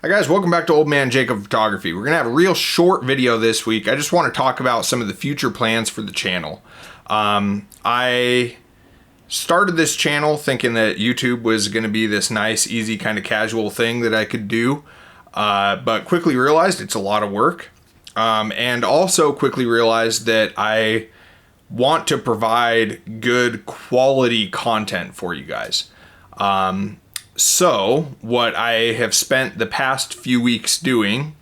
Hi guys, welcome back to Old Man Jacob Photography. We're going to have a real short video this week. I just want to talk about some of the future plans for the channel. I started this channel thinking that YouTube was going to be this nice, easy, kind of casual thing that I could do, but quickly realized it's a lot of work, and also quickly realized that I want to provide good quality content for you guys. So what I have spent the past few weeks doing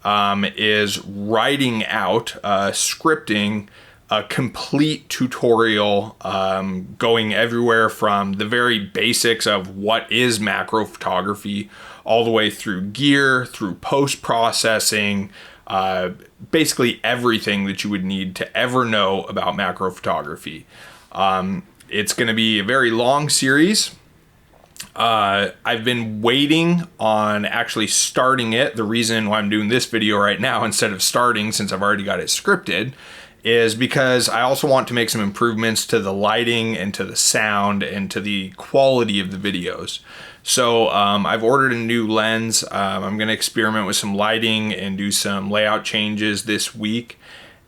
is writing out, scripting a complete tutorial, going everywhere from the very basics of what is macro photography all the way through gear, through post-processing, basically everything that you would need to ever know about macro photography. It's going to be a very long series. I've been waiting on actually starting it. The reason why I'm doing this video right now instead of starting, since I've already got it scripted, is because I also want to make some improvements to the lighting and to the sound and to the quality of the videos. So I've ordered a new lens. I'm going to experiment with some lighting and do some layout changes this week.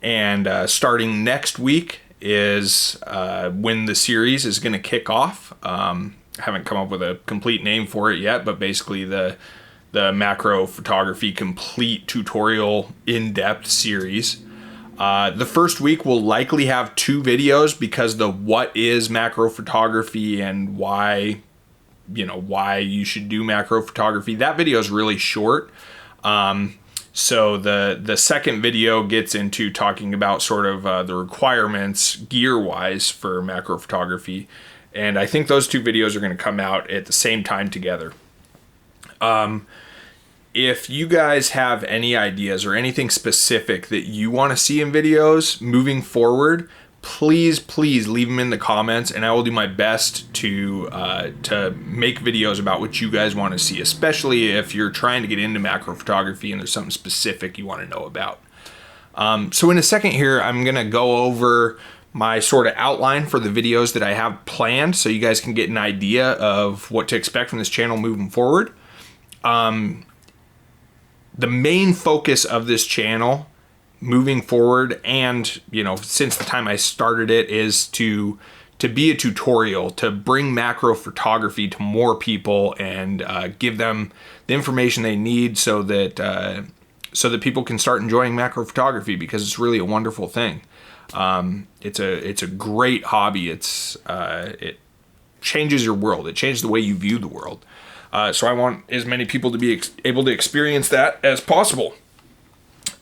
And starting next week is when the series is going to kick off. I haven't come up with a complete name for it yet, but basically the macro photography complete tutorial in-depth series. The first week will likely have 2 videos because the what is macro photography and why you should do macro photography. That video is really short. So the second video gets into talking about sort of the requirements gear-wise for macro photography. And I think those 2 videos are going to come out at the same time together. If you guys have any ideas or anything specific that you want to see in videos moving forward, please leave them in the comments, and I will do my best to make videos about what you guys want to see, especially if you're trying to get into macro photography and there's something specific you want to know about. So in a second here, I'm going to go over my sort of outline for the videos that I have planned so you guys can get an idea of what to expect from this channel moving forward. The main focus of this channel moving forward, and since the time I started it, is to be a tutorial, to bring macro photography to more people and give them the information they need so that people can start enjoying macro photography, because it's really a wonderful thing. It's a great hobby. It changes your world. It changes the way you view the world. So I want as many people to be able to experience that as possible.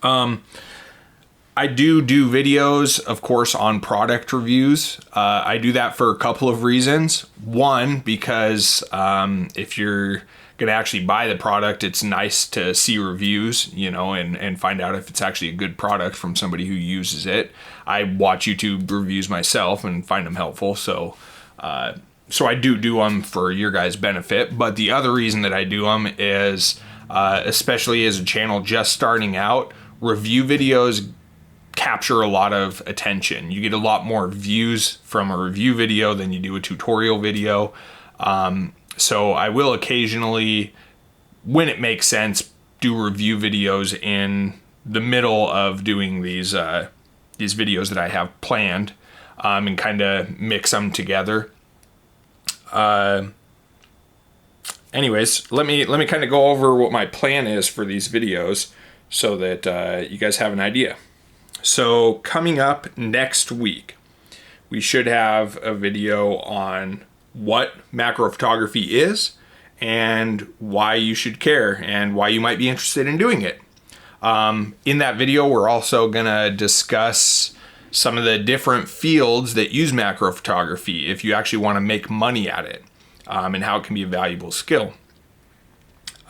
I do videos, of course, on product reviews. I do that for a couple of reasons. One, because if you're going to actually buy the product, it's nice to see reviews, and find out if it's actually a good product from somebody who uses it. I watch YouTube reviews myself and find them helpful, so I do them for your guys' benefit. But the other reason that I do them is, especially as a channel just starting out, review videos capture a lot of attention. You get a lot more views from a review video than you do a tutorial video. So I will occasionally, when it makes sense, do review videos in the middle of doing these videos that I have planned, and kind of mix them together. Anyways, let me kind of go over what my plan is for these videos so that you guys have an idea. So coming up next week, we should have a video on what macro photography is and why you should care and why you might be interested in doing it. In that video, we're also going to discuss some of the different fields that use macro photography if you actually want to make money at it, and how it can be a valuable skill.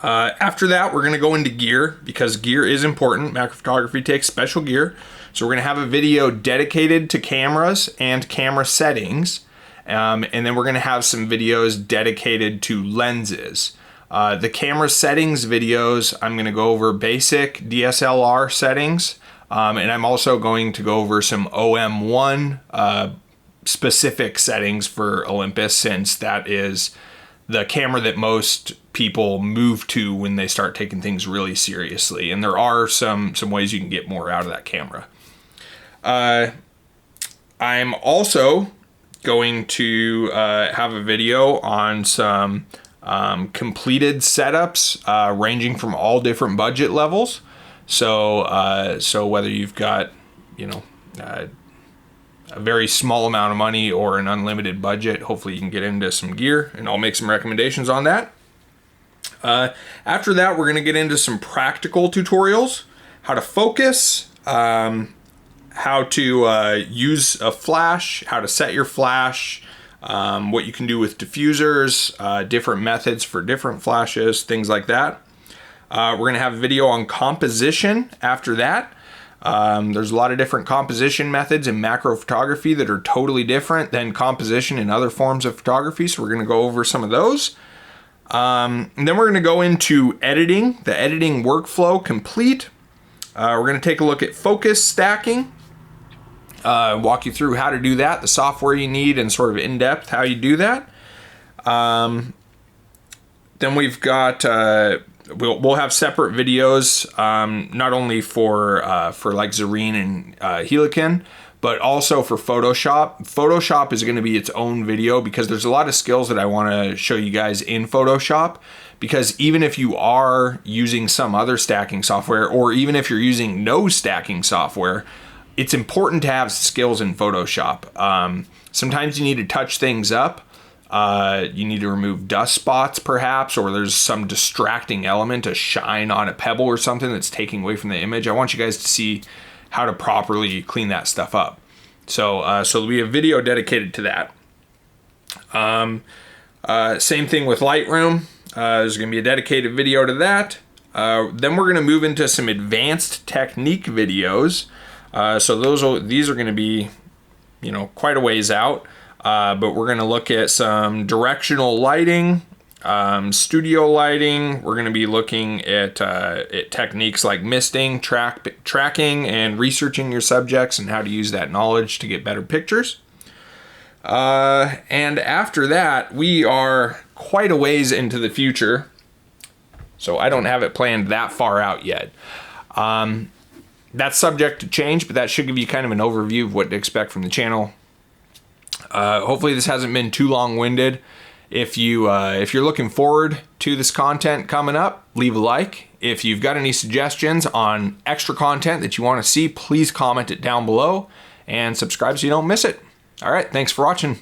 After that, we're going to go into gear, because gear is important. Macro photography takes special gear. So we're going to have a video dedicated to cameras and camera settings. And then we're going to have some videos dedicated to lenses. The camera settings videos, I'm going to go over basic DSLR settings. And I'm also going to go over some OM1 specific settings for Olympus, since that is the camera that most people move to when they start taking things really seriously. And there are some ways you can get more out of that camera. I'm also going to have a video on some completed setups ranging from all different budget levels. So whether you've got, a very small amount of money or an unlimited budget, hopefully you can get into some gear, and I'll make some recommendations on that. After that, we're going to get into some practical tutorials, how to focus, how to use a flash, how to set your flash, what you can do with diffusers, different methods for different flashes, things like that. We're going to have a video on composition after that. There's a lot of different composition methods in macro photography that are totally different than composition in other forms of photography, so we're going to go over some of those. And then we're going to go into editing, the editing workflow complete. We're going to take a look at focus stacking, walk you through how to do that, the software you need, and sort of in depth how you do that. Then we've got we'll have separate videos, not only for like Zarine and Helicon, but also for Photoshop. Photoshop is going to be its own video because there's a lot of skills that I want to show you guys in Photoshop. Because even if you are using some other stacking software, or even if you're using no stacking software, it's important to have skills in Photoshop. Sometimes you need to touch things up. You need to remove dust spots perhaps, or there's some distracting element, a shine on a pebble or something that's taking away from the image. I want you guys to see how to properly clean that stuff up. So there'll be a video dedicated to that. Same thing with Lightroom. There's going to be a dedicated video to that. Then we're going to move into some advanced technique videos. These are going to be, quite a ways out. But we're going to look at some directional lighting, studio lighting. We're going to be looking at techniques like misting, tracking, and researching your subjects and how to use that knowledge to get better pictures. And after that, we are quite a ways into the future, so I don't have it planned that far out yet. That's subject to change, but that should give you kind of an overview of what to expect from the channel. Hopefully this hasn't been too long-winded. If you're looking forward to this content coming up, leave a like. If you've got any suggestions on extra content that you want to see, please comment it down below and subscribe so you don't miss it. All right, thanks for watching.